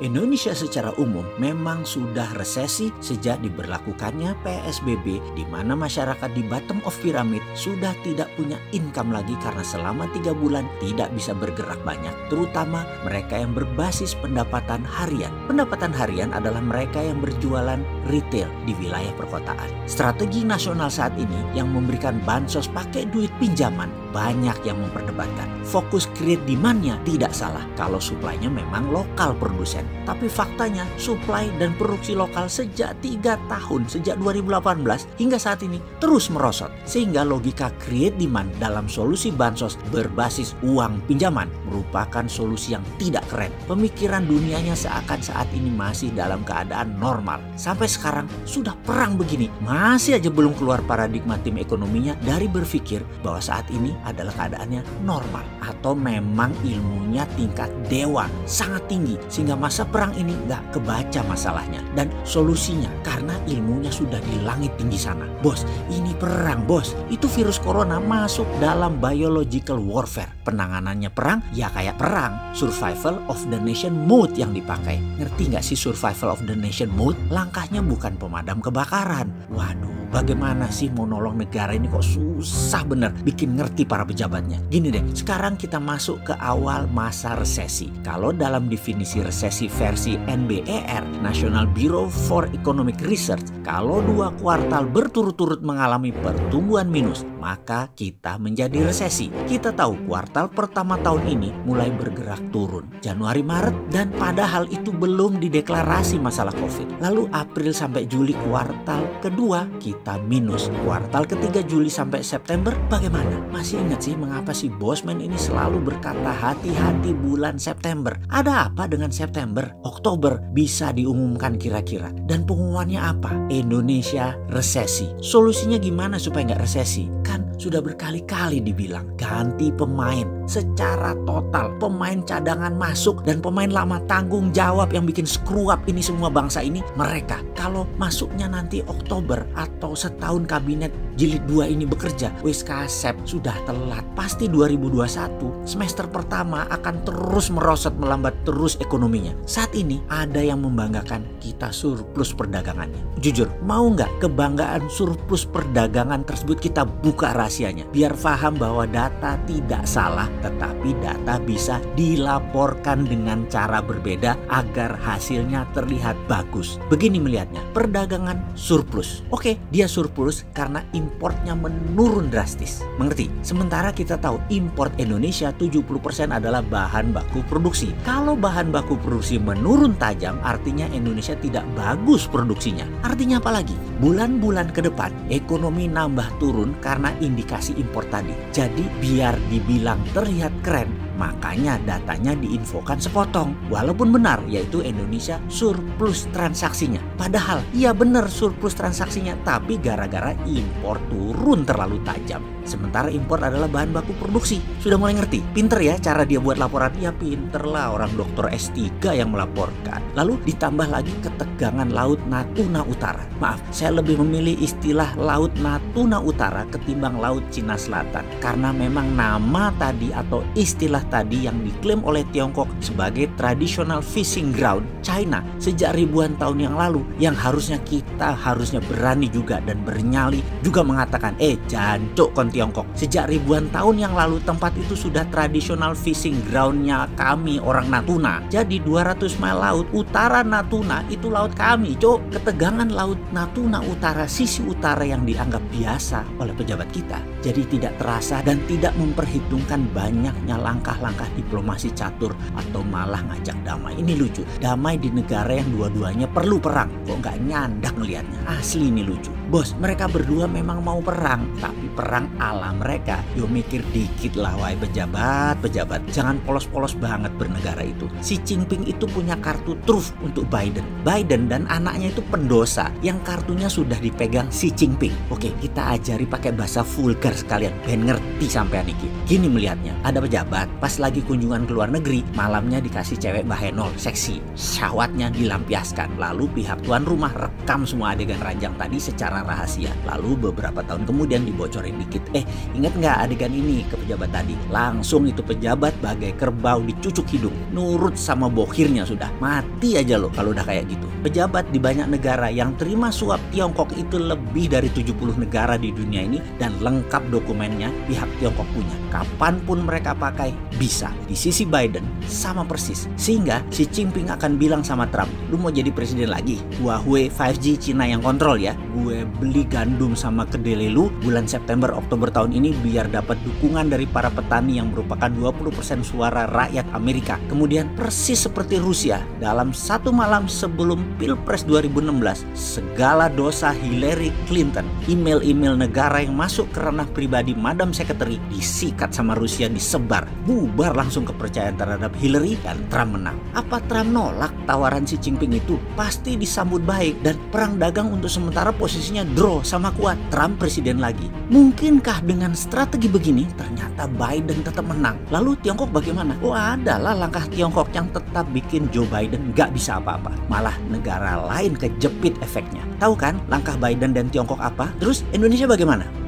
Indonesia secara umum memang sudah resesi sejak diberlakukannya PSBB, di mana masyarakat di bottom of pyramid sudah tidak punya income lagi karena selama 3 bulan tidak bisa bergerak banyak, terutama mereka yang berbasis pendapatan harian. Pendapatan harian adalah mereka yang berjualan retail di wilayah perkotaan. Strategi nasional saat ini yang memberikan bansos pakai duit pinjaman, banyak yang memperdebatkan. Fokus create demand-nya tidak salah kalau supply-nya memang lokal produsen. Tapi faktanya supply dan produksi lokal sejak 3 tahun, sejak 2018 hingga saat ini terus merosot. Sehingga logika create demand dalam solusi bansos berbasis uang pinjaman merupakan solusi yang tidak keren. Pemikiran dunianya seakan saat ini masih dalam keadaan normal. Sampai sekarang sudah perang begini, masih aja belum keluar paradigma tim ekonominya dari berpikir bahwa saat ini adalah keadaannya normal. Atau memang ilmunya tingkat dewa, sangat tinggi, sehingga masa perang ini nggak kebaca masalahnya dan solusinya karena ilmunya sudah di langit tinggi sana. Bos, ini perang bos, itu virus corona masuk dalam biological warfare. Penanganannya perang ya kayak perang, survival of the nation mode yang dipakai. Ngerti nggak sih survival of the nation mode? Langkahnya bukan pemadam kebakaran. Waduh, bagaimana sih mau nolong negara ini kok susah bener bikin ngerti para pejabatnya. Gini deh, sekarang kita masuk ke awal masa resesi. Kalau dalam definisi resesi versi NBER, National Bureau for Economic Research, kalau 2 kuartal berturut-turut mengalami pertumbuhan minus, maka kita menjadi resesi. Kita tahu kuartal pertama tahun ini mulai bergerak turun, Januari Maret, dan padahal itu belum dideklarasi masalah COVID. Lalu April sampai Juli kuartal kedua kita minus. Kuartal ketiga Juli sampai September bagaimana? Masih ingat sih mengapa si Bosman ini selalu berkata hati-hati bulan September? Ada apa dengan September? Oktober bisa diumumkan kira-kira. Dan pengumumannya apa? Indonesia resesi. Solusinya gimana supaya nggak resesi? Kan sudah berkali-kali dibilang ganti pemain secara total. Pemain cadangan masuk dan pemain lama tanggung jawab yang bikin screw up ini semua bangsa ini mereka. Kalau masuknya nanti Oktober atau setahun kabinet jilid 2 ini bekerja, wis kasep sudah telat. Pasti 2021 semester pertama akan terus merosot, melambat terus ekonominya. Saat ini ada yang membanggakan kita surplus perdagangannya. Jujur, mau nggak kebanggaan surplus perdagangan tersebut kita buka rahasianya? Biar paham bahwa data tidak salah, tetapi data bisa dilaporkan dengan cara berbeda agar hasilnya terlihat bagus. Begini melihatnya, perdagangan surplus. Oke, dia surplus karena importnya menurun drastis. Mengerti? Sementara kita tahu import Indonesia 70% adalah bahan baku produksi. Kalau bahan baku produksi menurun tajam, artinya Indonesia tidak bagus produksinya. Artinya apa lagi? Bulan-bulan ke depan ekonomi nambah turun karena indikasi impor tadi. Jadi biar dibilang terlihat keren, makanya datanya diinfokan sepotong. Walaupun benar, yaitu Indonesia surplus transaksinya. Padahal, iya benar surplus transaksinya, tapi gara-gara impor turun terlalu tajam. Sementara impor adalah bahan baku produksi. Sudah mulai ngerti? Pinter ya cara dia buat laporan? Ya pinter lah, orang dokter S3 yang melaporkan. Lalu ditambah lagi ketegangan Laut Natuna Utara. Maaf, saya lebih memilih istilah Laut Natuna Utara ketimbang Laut Cina Selatan. Karena memang nama tadi atau istilah tadi yang diklaim oleh Tiongkok sebagai traditional fishing ground China sejak ribuan tahun yang lalu, yang harusnya kita berani juga dan bernyali juga mengatakan jancuk kon Tiongkok. Sejak ribuan tahun yang lalu tempat itu sudah traditional fishing groundnya kami orang Natuna. Jadi 200 mil laut utara Natuna itu laut kami, cuk. Ketegangan Laut Natuna Utara sisi utara yang dianggap biasa oleh pejabat kita jadi tidak terasa dan tidak memperhitungkan banyaknya langkah-langkah diplomasi catur atau malah ngajak damai. Ini lucu, damai di negara yang dua-duanya perlu perang, kok nggak nyandak ngelihatnya. Asli ini lucu. Bos, mereka berdua memang mau perang, tapi perang ala mereka. Yo mikir dikit lah wahai pejabat. Jangan polos-polos banget bernegara itu. Xi Jinping itu punya kartu truf untuk Biden. Biden dan anaknya itu pendosa yang kartunya sudah dipegang Xi Jinping. Oke, kita ajari pakai bahasa vulgar sekalian, ben ngerti sampean iki. Gini melihatnya, ada pejabat pas lagi kunjungan ke luar negeri, malamnya dikasih cewek bahenol, seksi. Syahwatnya dilampiaskan. Lalu pihak tuan rumah rekam semua adegan ranjang tadi secara rahasia. Lalu beberapa tahun kemudian dibocorkan bocorin dikit. Ingat nggak adegan ini ke pejabat tadi? Langsung itu pejabat bagai kerbau dicucuk hidung. Nurut sama bohirnya sudah. Mati aja lo kalau udah kayak gitu. Pejabat di banyak negara yang terima suap Tiongkok itu lebih dari 70 negara di dunia ini, dan lengkap dokumennya pihak Tiongkok punya. Kapanpun mereka pakai bisa. Di sisi Biden sama persis. Sehingga Xi Jinping akan bilang sama Trump, lu mau jadi presiden lagi? Huawei 5G Cina yang kontrol ya. Gue beli gandum sama kedelai lu bulan September Oktober tahun ini biar dapat dukungan dari para petani yang merupakan 20% suara rakyat Amerika. Kemudian persis seperti Rusia, dalam satu malam sebelum Pilpres 2016, segala dosa Hillary Clinton, email-email negara yang masuk ke ranah pribadi Madam Secretary disikat sama Rusia, disebar. Bubar langsung kepercayaan terhadap Hillary dan Trump menang. Apa Trump nolak tawaran Xi Jinping itu? Pasti disambut baik dan perang dagang untuk sementara posisinya draw sama kuat. Trump presiden lagi. Mungkinkah dengan strategi begini ternyata Biden tetap menang? Lalu Tiongkok bagaimana? Adalah langkah Tiongkok yang tetap bikin Joe Biden gak bisa apa-apa. Malah negara lain kejepit efeknya. Tahu kan langkah Biden dan Tiongkok apa? Terus Indonesia bagaimana?